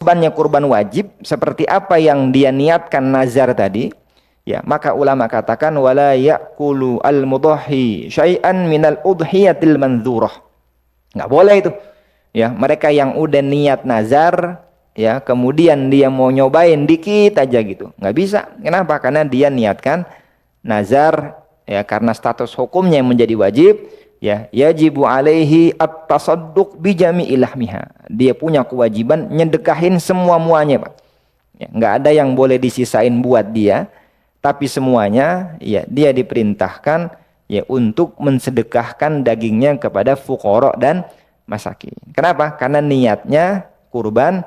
kurbannya kurban wajib seperti apa yang dia niatkan nazar tadi, ya, maka ulama katakan wala ya'kulu al-mudahhi syai'an minal udhiyatil mandzurah. Enggak boleh itu. Ya, mereka yang udah niat nazar, ya, kemudian dia mau nyobain dikit aja gitu. Enggak bisa. Kenapa? Karena dia niatkan nazar, ya, karena status hukumnya yang menjadi wajib, ya, yajibu alaihi at-tasadduq bi jami'i lahmiha. Dia punya kewajiban nyedekahin semua muanya, Pak. Ya, enggak ada yang boleh disisain buat dia, tapi semuanya, ya, dia diperintahkan, ya, untuk mensedekahkan dagingnya kepada fuqara dan masakin. Kenapa? Karena niatnya kurban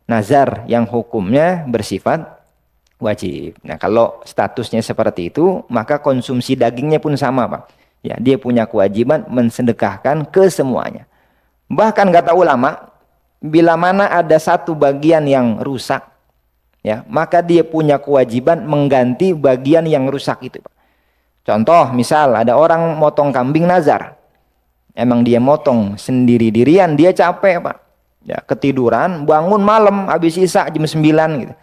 nazar yang hukumnya bersifat wajib. Nah, kalau statusnya seperti itu, maka konsumsi dagingnya pun sama, Pak. Ya, dia punya kewajiban mensedekahkan ke semuanya. Bahkan kata ulama, bila mana ada satu bagian yang rusak, ya, maka dia punya kewajiban mengganti bagian yang rusak itu, Pak. Contoh, misal ada orang motong kambing nazar. Emang dia motong sendiri-dirian, dia capek, Pak. Ya, ketiduran, bangun malam habis isya jam 9 gitu.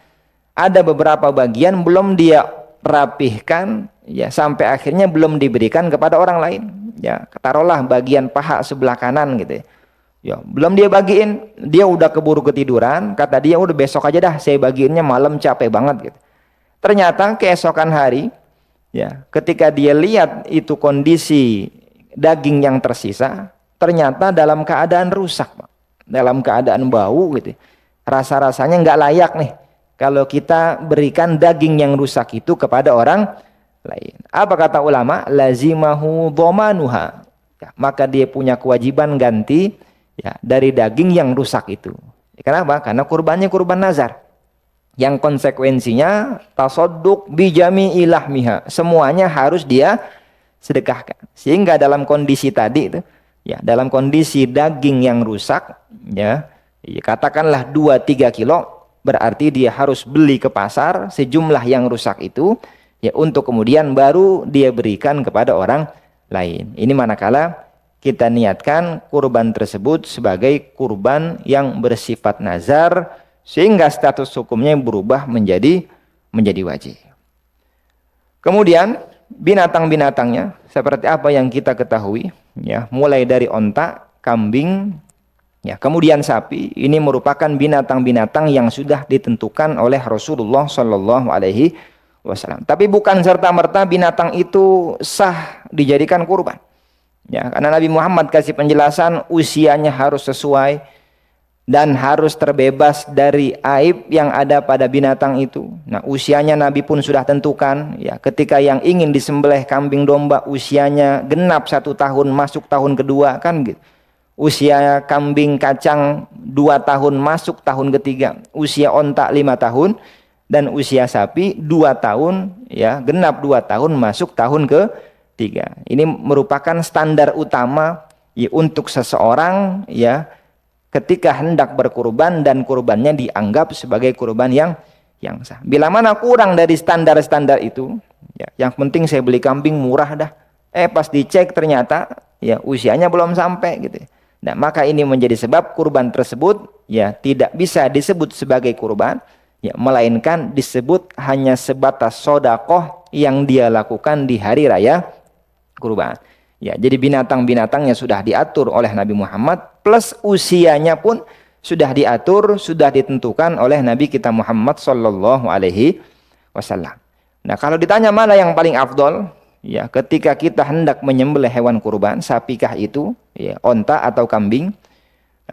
Ada beberapa bagian belum dia rapihkan, ya, sampai akhirnya belum diberikan kepada orang lain. Ya, taruhlah bagian paha sebelah kanan gitu ya. Ya, belum dia bagiin, dia udah keburu ketiduran, kata dia udah besok aja dah, saya bagiinnya malam capek banget gitu. Ternyata keesokan hari, ya, ketika dia lihat itu kondisi daging yang tersisa, ternyata dalam keadaan rusak, Pak. Dalam keadaan bau gitu. Rasa-rasanya nggak layak nih kalau kita berikan daging yang rusak itu kepada orang lain. Apa kata ulama? Lazimahu dhamanuha. Ya, maka dia punya kewajiban ganti, ya, dari daging yang rusak itu. Kenapa? Karena kurbannya kurban nazar. Yang konsekuensinya tasadduq bi jami'i lahmiha. Semuanya harus dia sedekahkan. Sehingga dalam kondisi tadi itu, ya, dalam kondisi daging yang rusak, ya, katakanlah 2-3 kilo, berarti dia harus beli ke pasar sejumlah yang rusak itu, ya, untuk kemudian baru dia berikan kepada orang lain. Ini manakala kita niatkan kurban tersebut sebagai kurban yang bersifat nazar, sehingga status hukumnya berubah menjadi wajib. Kemudian binatang-binatangnya seperti apa yang kita ketahui, ya, mulai dari onta, kambing, ya, kemudian sapi. Ini merupakan binatang-binatang yang sudah ditentukan oleh Rasulullah Shallallahu Alaihi Wasallam. Tapi bukan serta-merta binatang itu sah dijadikan kurban. Ya, karena Nabi Muhammad kasih penjelasan usianya harus sesuai dan harus terbebas dari aib yang ada pada binatang itu. Nah, usianya Nabi pun sudah tentukan, ya, ketika yang ingin disembelih kambing domba usianya genap 1 tahun, masuk tahun kedua, kan gitu. Usia kambing kacang 2 tahun, masuk tahun ketiga. Usia onta 5 tahun, dan usia sapi 2 tahun, ya, genap 2 tahun, masuk tahun ketiga. Ini merupakan standar utama, ya, untuk seseorang, ya, ketika hendak berkurban dan kurbannya dianggap sebagai kurban yang sah. Bila mana kurang dari standar-standar itu, ya, yang penting saya beli kambing murah dah. Pas dicek ternyata, ya, usianya belum sampai gitu. Nah, maka ini menjadi sebab kurban tersebut, ya, tidak bisa disebut sebagai kurban, ya, melainkan disebut hanya sebatas sedekah yang dia lakukan di hari raya kurban. Ya, jadi binatang-binatangnya sudah diatur oleh Nabi Muhammad, plus usianya pun sudah diatur, sudah ditentukan oleh Nabi kita Muhammad Sallallahu Alaihi Wasallam. Nah, kalau ditanya mana yang paling afdol, ya, ketika kita hendak menyembelih hewan kurban, sapikah itu, ya, onta atau kambing?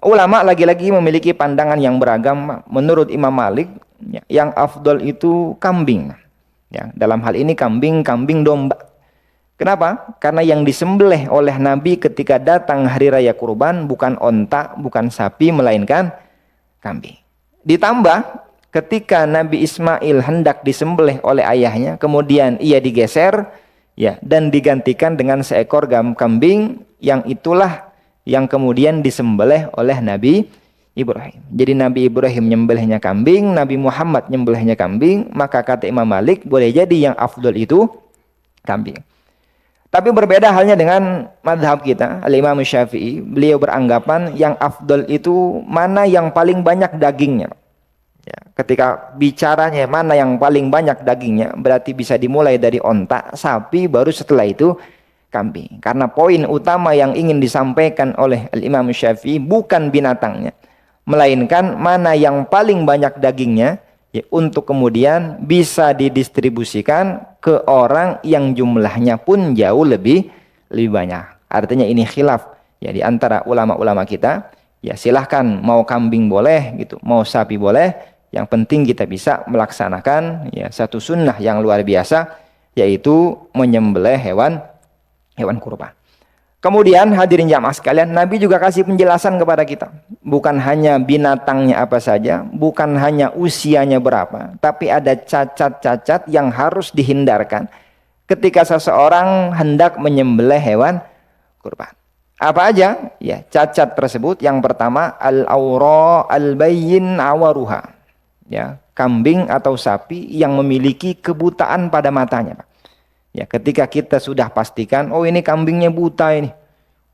Ulama lagi-lagi memiliki pandangan yang beragam. Menurut Imam Malik, ya, yang afdol itu kambing. Ya, dalam hal ini kambing domba. Kenapa? Karena yang disembelih oleh Nabi ketika datang hari raya kurban bukan onta, bukan sapi, melainkan kambing. Ditambah ketika Nabi Ismail hendak disembelih oleh ayahnya, kemudian ia digeser, ya, dan digantikan dengan seekor kambing, yang itulah yang kemudian disembelih oleh Nabi Ibrahim. Jadi Nabi Ibrahim nyembelihnya kambing, Nabi Muhammad nyembelihnya kambing, maka kata Imam Malik boleh jadi yang afdol itu kambing. Tapi berbeda halnya dengan madhab kita, Al-Imam Syafi'i. Beliau beranggapan yang afdol itu mana yang paling banyak dagingnya. Ya, ketika bicaranya mana yang paling banyak dagingnya, berarti bisa dimulai dari onta, sapi, baru setelah itu kambing. Karena poin utama yang ingin disampaikan oleh Al-Imam Syafi'i bukan binatangnya, melainkan mana yang paling banyak dagingnya, ya, untuk kemudian bisa didistribusikan ke orang yang jumlahnya pun jauh lebih banyak. Artinya ini khilaf ya di antara ulama-ulama kita. Ya silahkan, mau kambing boleh gitu, mau sapi boleh. Yang penting kita bisa melaksanakan ya satu sunnah yang luar biasa, yaitu menyembelih hewan kurban. Kemudian hadirin jamaah sekalian, Nabi juga kasih penjelasan kepada kita. Bukan hanya binatangnya apa saja, bukan hanya usianya berapa, tapi ada cacat-cacat yang harus dihindarkan ketika seseorang hendak menyembelih hewan kurban. Apa aja? Ya, cacat tersebut yang pertama al-aura al-bayyin awaruha. Ya, kambing atau sapi yang memiliki kebutaan pada matanya, Pak. Ya, ketika kita sudah pastikan, oh ini kambingnya buta ini.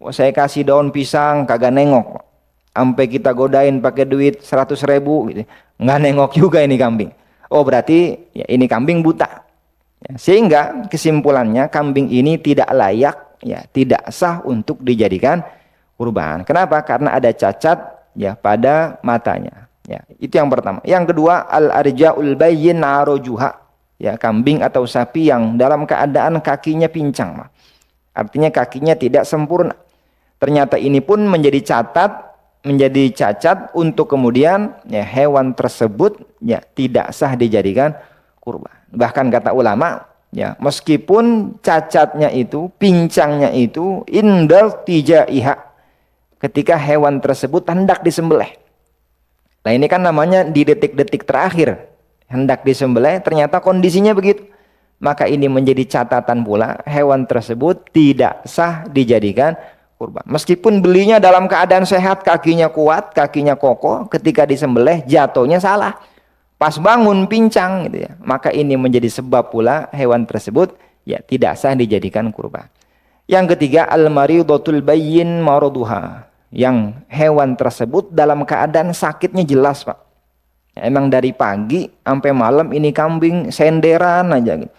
Oh, saya kasih daun pisang kagak nengok, Pak. Sampai kita godain pakai duit 100.000 gitu. Nggak nengok juga ini kambing. Oh, berarti ya ini kambing buta. Ya, sehingga kesimpulannya kambing ini tidak layak, ya tidak sah untuk dijadikan kurban. Kenapa? Karena ada cacat ya pada matanya. Ya, itu yang pertama. Yang kedua, al-arja'ul bayyin arojuha. Ya, kambing atau sapi yang dalam keadaan kakinya pincang. Artinya kakinya tidak sempurna. Ternyata ini pun menjadi cacat untuk kemudian ya hewan tersebut ya tidak sah dijadikan kurban. Bahkan kata ulama, ya, meskipun cacatnya itu, pincangnya itu indal tijaiha, ketika hewan tersebut hendak disembelih. Nah, ini kan namanya di detik-detik terakhir hendak disembelih, ternyata kondisinya begitu. Maka ini menjadi catatan pula, hewan tersebut tidak sah dijadikan kurban. Meskipun belinya dalam keadaan sehat, kakinya kuat, kakinya kokoh, ketika disembelih jatuhnya salah. Pas bangun pincang gitu ya. Maka ini menjadi sebab pula hewan tersebut ya tidak sah dijadikan kurban. Yang ketiga, al-maridatul bayyin maraduha. Yang hewan tersebut dalam keadaan sakitnya jelas, Pak. Ya, emang dari pagi sampai malam ini kambing senderan aja gitu.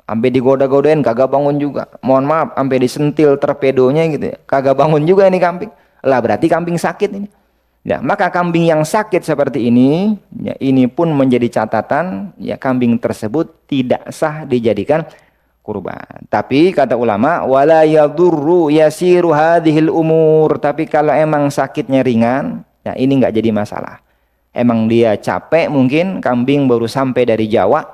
Sampai digoda-godain kagak bangun juga. Mohon maaf, sampai disentil torpedonya gitu ya. Kagak bangun juga ini kambing. Lah berarti kambing sakit ini. Ya, maka kambing yang sakit seperti ini, ya, ini pun menjadi catatan, ya kambing tersebut tidak sah dijadikan kurban. Tapi kata ulama, wala yadurru yasiru hadhil umur. Tapi kalau emang sakitnya ringan, ya ini nggak jadi masalah. Emang dia capek mungkin, kambing baru sampai dari Jawa,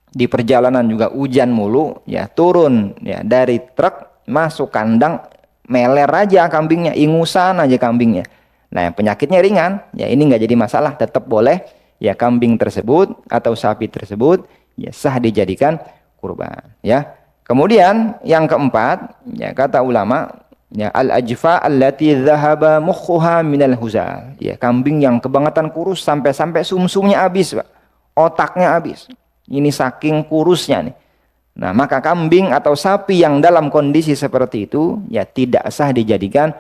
di perjalanan juga hujan mulu, ya turun ya dari truk masuk kandang, meler aja kambingnya, ingusan aja kambingnya. Nah, penyakitnya ringan, ya ini nggak jadi masalah, tetap boleh ya kambing tersebut atau sapi tersebut ya sah dijadikan kurban, ya. Kemudian yang keempat, ya kata ulama, ya al-ajfa allati dhahaba mukhuha minal huzal. Ya, kambing yang kebangetan kurus sampai sumsumnya habis, Pak. Otaknya habis. Ini saking kurusnya nih. Nah, maka kambing atau sapi yang dalam kondisi seperti itu ya tidak sah dijadikan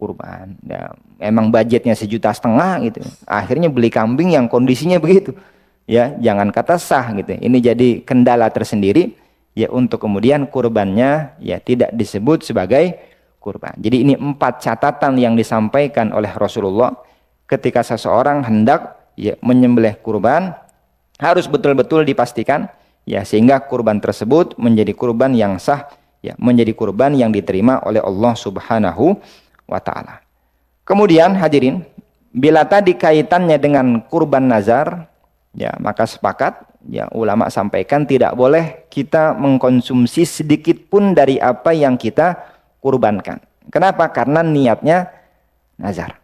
kurban. Ya, emang budgetnya 1,5 juta gitu. Akhirnya beli kambing yang kondisinya begitu. Ya, jangan kata sah gitu. Ini jadi kendala tersendiri ya untuk kemudian kurbannya ya tidak disebut sebagai kurban. Jadi ini 4 catatan yang disampaikan oleh Rasulullah ketika seseorang hendak ya menyembelih kurban, harus betul-betul dipastikan ya sehingga kurban tersebut menjadi kurban yang sah ya, menjadi kurban yang diterima oleh Allah Subhanahu wa ta'ala. Kemudian hadirin, bila tadi kaitannya dengan kurban nazar, ya maka sepakat ya ulama sampaikan tidak boleh kita mengkonsumsi sedikit pun dari apa yang kita kurbankan. Kenapa? Karena niatnya nazar.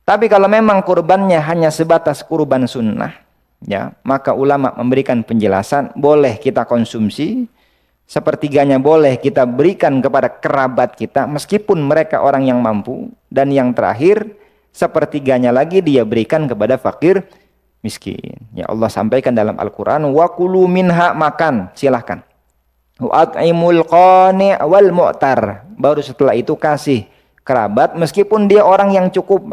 Tapi kalau memang kurbannya hanya sebatas kurban sunnah, ya maka ulama memberikan penjelasan boleh kita konsumsi. Sepertiganya boleh kita berikan kepada kerabat kita meskipun mereka orang yang mampu, dan yang terakhir sepertiganya lagi dia berikan kepada fakir miskin. Ya Allah sampaikan dalam Al-Qur'an, wa kulu minha, makan silahkan. Wa at'imul qani' wal mu'tar, baru setelah itu kasih kerabat meskipun dia orang yang cukup.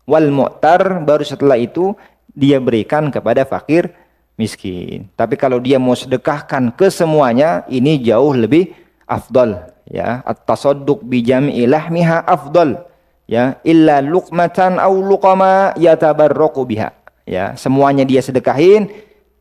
Wal mu'tar, baru setelah itu dia berikan kepada fakir miskin. Tapi kalau dia mau sedekahkan ke semuanya, ini jauh lebih afdal, ya. At-tasadduq bi jam'i lahmiha afdal, ya, illa luqmatan aw luqama yatabarraqu biha. Ya, semuanya dia sedekahin,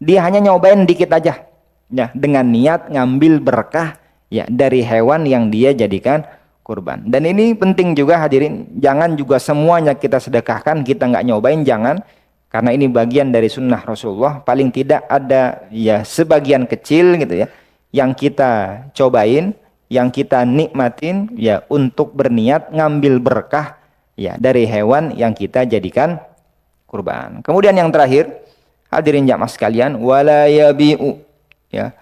dia hanya nyobain dikit aja. Ya, dengan niat ngambil berkah, ya, dari hewan yang dia jadikan kurban. Dan ini penting juga hadirin, jangan juga semuanya kita sedekahkan, kita nggak nyobain, jangan. Karena ini bagian dari sunnah Rasulullah, paling tidak ada ya sebagian kecil gitu ya yang kita cobain, yang kita nikmatin ya untuk berniat ngambil berkah ya dari hewan yang kita jadikan kurban. Kemudian yang terakhir, hadirin jamaah sekalian, wala yabi'u, ya,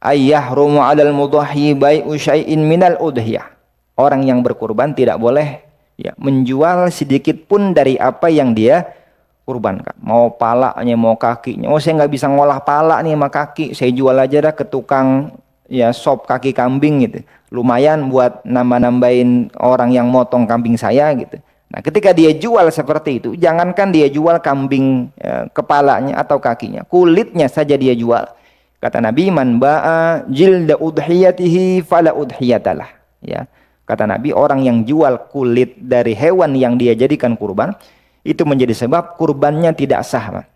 ayyahrumu 'alal mudahhi bai'u syai'in minal udhiyah. Orang yang berkurban tidak boleh ya menjual sedikit pun dari apa yang dia kurbankan. Mau palanya, mau kakinya. Oh, saya nggak bisa ngolah pala nih sama kaki, saya jual aja dah ke tukang ya sop kaki kambing gitu. Lumayan buat nambah-nambahin orang yang motong kambing saya gitu. Nah, ketika dia jual seperti itu, jangankan dia jual kambing kepalanya atau kakinya, kulitnya saja dia jual. Kata Nabi, man ba'a jilda udhiyatihi fala udhiyatalah. Ya. Kata Nabi, orang yang jual kulit dari hewan yang dia jadikan kurban, itu menjadi sebab kurbannya tidak sah.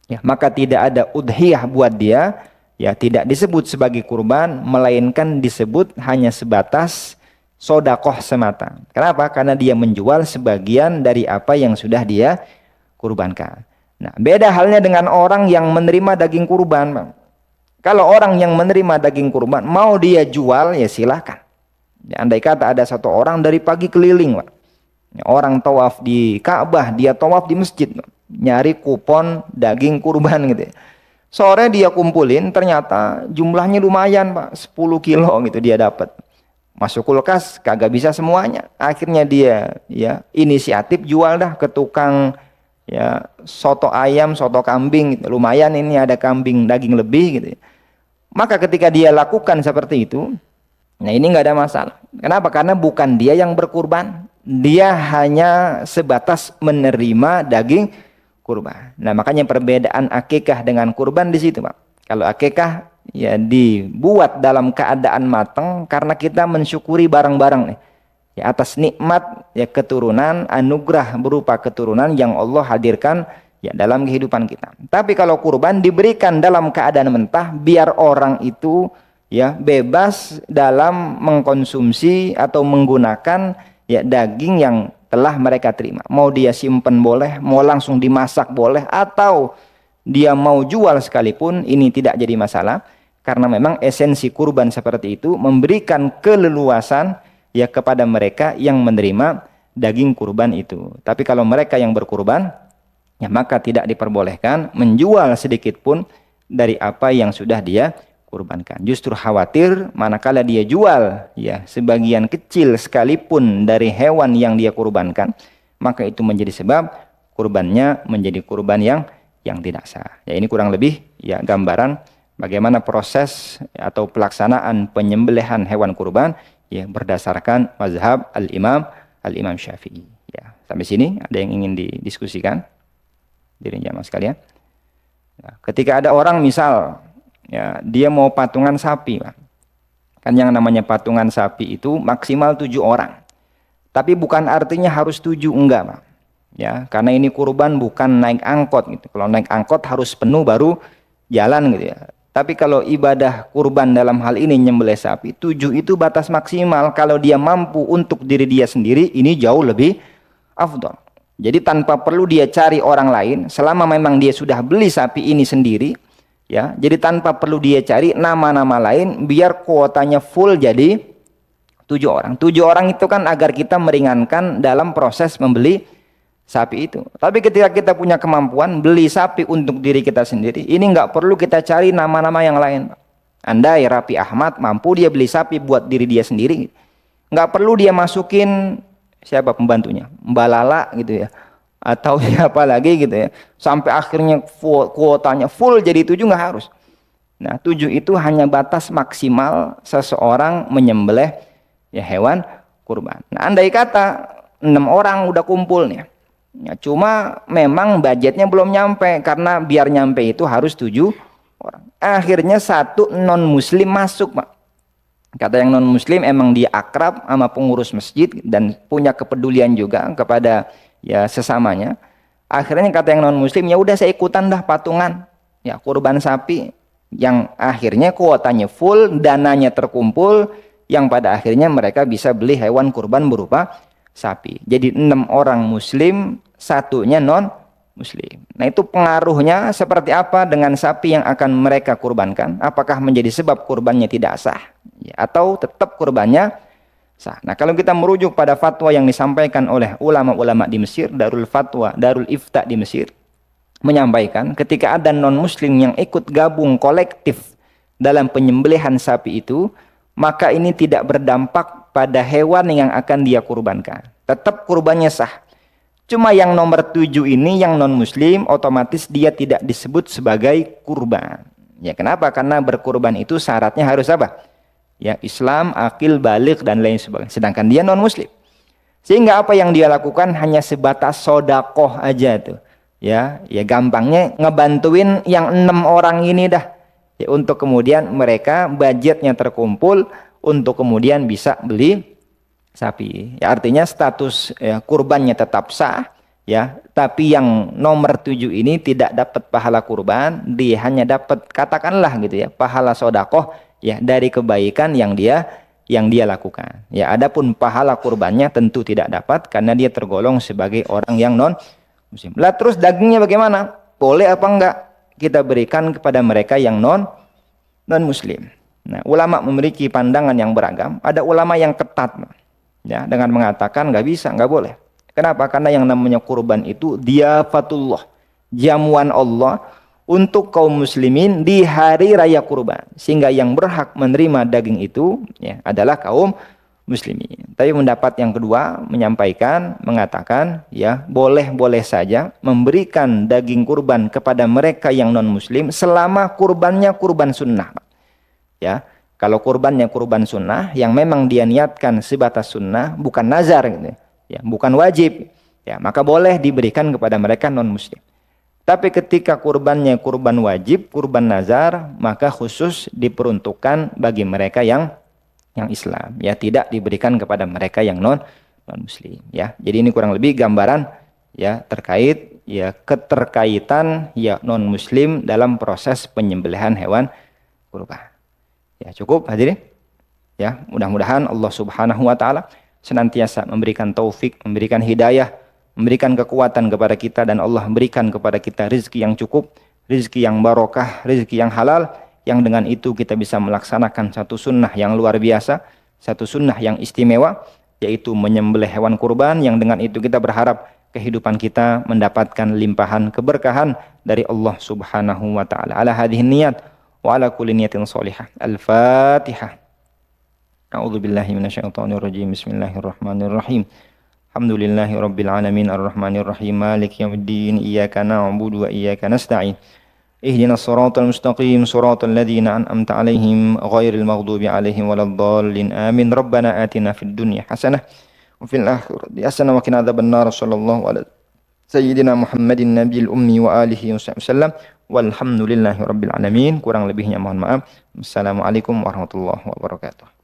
Ya, maka tidak ada udhiyah buat dia, ya, tidak disebut sebagai kurban, melainkan disebut hanya sebatas sodakoh semata. Kenapa? Karena dia menjual sebagian dari apa yang sudah dia kurbankan. Nah, beda halnya dengan orang yang menerima daging kurban, Bang. Kalau orang yang menerima daging kurban mau dia jual, ya silakan. Ya, andai kata ada satu orang dari pagi keliling, Bang. Ya, orang tawaf di Ka'bah, dia tawaf di masjid, Bang, nyari kupon daging kurban gitu ya. Sore dia kumpulin, ternyata jumlahnya lumayan, Pak, 10 kilo gitu dia dapat. Masuk kulkas kagak bisa semuanya. Akhirnya dia ya inisiatif jual dah ke tukang ya soto ayam, soto kambing gitu. Lumayan ini ada kambing daging lebih gitu ya. Maka ketika dia lakukan seperti itu, nah ini nggak ada masalah. Kenapa? Karena bukan dia yang berkurban. Dia hanya sebatas menerima daging kurban. Nah, makanya perbedaan akikah dengan kurban di situ, Pak. Kalau akikah ya dibuat dalam keadaan matang karena kita mensyukuri barang-barang nih ya atas nikmat ya keturunan, anugerah berupa keturunan yang Allah hadirkan ya dalam kehidupan kita. Tapi kalau kurban diberikan dalam keadaan mentah biar orang itu ya bebas dalam mengkonsumsi atau menggunakan ya daging yang telah mereka terima. Mau dia simpen boleh, mau langsung dimasak boleh, atau dia mau jual sekalipun, ini tidak jadi masalah. Karena memang esensi kurban seperti itu memberikan keleluasan ya kepada mereka yang menerima daging kurban itu. Tapi kalau mereka yang berkurban, ya maka tidak diperbolehkan menjual sedikit pun dari apa yang sudah dia kurbankan. Justru khawatir manakala dia jual ya sebagian kecil sekalipun dari hewan yang dia kurbankan, maka itu menjadi sebab kurbannya menjadi kurban yang tidak sah. Ya, ini kurang lebih ya gambaran bagaimana proses atau pelaksanaan penyembelihan hewan kurban ya berdasarkan mazhab al-Imam Syafi'i. Ya, sampai sini ada yang ingin didiskusikan? Diri jamaah sekalian. Ya, ketika ada orang misal ya dia mau patungan sapi, Pak. Kan yang namanya patungan sapi itu maksimal 7 orang. Tapi bukan artinya harus 7, enggak, Pak. Ya, karena ini kurban bukan naik angkot gitu. Kalau naik angkot harus penuh baru jalan gitu ya. Tapi kalau ibadah kurban dalam hal ini nyembelih sapi, 7 itu batas maksimal. Kalau dia mampu untuk diri dia sendiri, ini jauh lebih afdal. Jadi tanpa perlu dia cari orang lain, selama memang dia sudah beli sapi ini sendiri, ya, jadi tanpa perlu dia cari nama-nama lain, biar kuotanya full jadi 7 orang. 7 orang itu kan agar kita meringankan dalam proses membeli sapi itu. Tapi ketika kita punya kemampuan beli sapi untuk diri kita sendiri, ini nggak perlu kita cari nama-nama yang lain. Andai Rapi Ahmad mampu dia beli sapi buat diri dia sendiri, nggak perlu dia masukin siapa pembantunya, Mbak Lala gitu ya, atau siapa lagi gitu ya, sampai akhirnya kuotanya full jadi 7, nggak harus. Nah, 7 itu hanya batas maksimal seseorang menyembelih ya hewan kurban. Nah, andai kata 6 orang udah kumpul nih, Ya, cuma memang budgetnya belum nyampe, karena biar nyampe itu harus 7 orang. Akhirnya satu non muslim masuk, Pak. Kata yang non muslim, emang dia akrab sama pengurus masjid dan punya kepedulian juga kepada ya sesamanya. Akhirnya kata yang non muslim, ya udah saya ikutan dah patungan ya kurban sapi, yang akhirnya kuotanya full, dananya terkumpul, yang pada akhirnya mereka bisa beli hewan kurban berupa sapi. Jadi 6 orang muslim, satunya non muslim. Nah, itu pengaruhnya seperti apa dengan sapi yang akan mereka kurbankan? Apakah menjadi sebab kurbannya tidak sah ya, atau tetap kurbannya sah? Nah, kalau kita merujuk pada fatwa yang disampaikan oleh ulama-ulama di Mesir, Darul Fatwa, Darul Ifta di Mesir, menyampaikan ketika ada non-muslim yang ikut gabung kolektif dalam penyembelihan sapi itu, maka ini tidak berdampak pada hewan yang akan dia kurbankan. Tetap kurbannya sah. Cuma yang nomor 7 ini, yang non-muslim, otomatis dia tidak disebut sebagai kurban. Ya, kenapa? Karena berkurban itu syaratnya harus apa? Ya, Islam, akil, balik, dan lain sebagainya. Sedangkan dia non-muslim. Sehingga apa yang dia lakukan hanya sebatas sodakoh aja tuh. Ya, gampangnya ngebantuin yang 6 orang ini dah. Ya, untuk kemudian mereka budgetnya terkumpul untuk kemudian bisa beli sapi. Ya, artinya status ya, kurbannya tetap sah, ya, tapi yang nomor 7 ini tidak dapat pahala kurban, dia hanya dapat katakanlah gitu ya, pahala sodakoh ya dari kebaikan yang dia lakukan. Ya, adapun pahala kurbannya tentu tidak dapat karena dia tergolong sebagai orang yang non muslim. Lah terus dagingnya bagaimana? Boleh apa enggak kita berikan kepada mereka yang non muslim? Nah, ulama memiliki pandangan yang beragam. Ada ulama yang ketat ya dengan mengatakan nggak bisa, nggak boleh. Kenapa? Karena yang namanya kurban itu diafatullah, jamuan Allah untuk kaum muslimin di hari raya kurban, sehingga yang berhak menerima daging itu ya adalah kaum muslimin. Tapi pendapat yang kedua mengatakan ya boleh-boleh saja memberikan daging kurban kepada mereka yang non muslim selama kurbannya kurban sunnah. Ya, kalau kurbannya kurban sunnah yang memang dia niatkan sebatas sunnah, bukan nazar gitu ya, bukan wajib, ya maka boleh diberikan kepada mereka non muslim. Tapi ketika kurbannya kurban wajib, kurban nazar, maka khusus diperuntukkan bagi mereka yang Islam, ya tidak diberikan kepada mereka yang non muslim, ya. Jadi ini kurang lebih gambaran ya terkait ya keterkaitan ya non muslim dalam proses penyembelihan hewan kurban. Ya, cukup hadirin. Ya, mudah-mudahan Allah Subhanahu wa taala senantiasa memberikan taufik, memberikan hidayah, memberikan kekuatan kepada kita, dan Allah berikan kepada kita rezeki yang cukup, rezeki yang barokah, rezeki yang halal, yang dengan itu kita bisa melaksanakan satu sunnah yang luar biasa, satu sunnah yang istimewa, yaitu menyembelih hewan kurban, yang dengan itu kita berharap kehidupan kita mendapatkan limpahan keberkahan dari Allah Subhanahu wa taala. Ala hadhihi niyat wa ala kulli niyatin shalihah. Al-Fatihah. A'udzu billahi minasyaitonir rajim. Bismillahirrahmanirrahim. Alhamdulillahi rabbil alamin arrahmanir rahim maliki yaumiddin iyyaka na'budu wa iyyaka nasta'in. Ihdinas siratal mustaqim siratal ladzina an'amta 'alaihim ghairil maghdubi 'alaihim waladdallin. Amin. Rabbana atina fid dunya hasanah wa fil akhirati hasanah wa qina adzabannar. Shallallahu ala sayyidina Muhammadin nabiyil ummi wa alihi wasallam. Walhamdulillahi rabbil alamin. Kurang lebihnya mohon maaf. Assalamualaikum warahmatullahi wabarakatuh.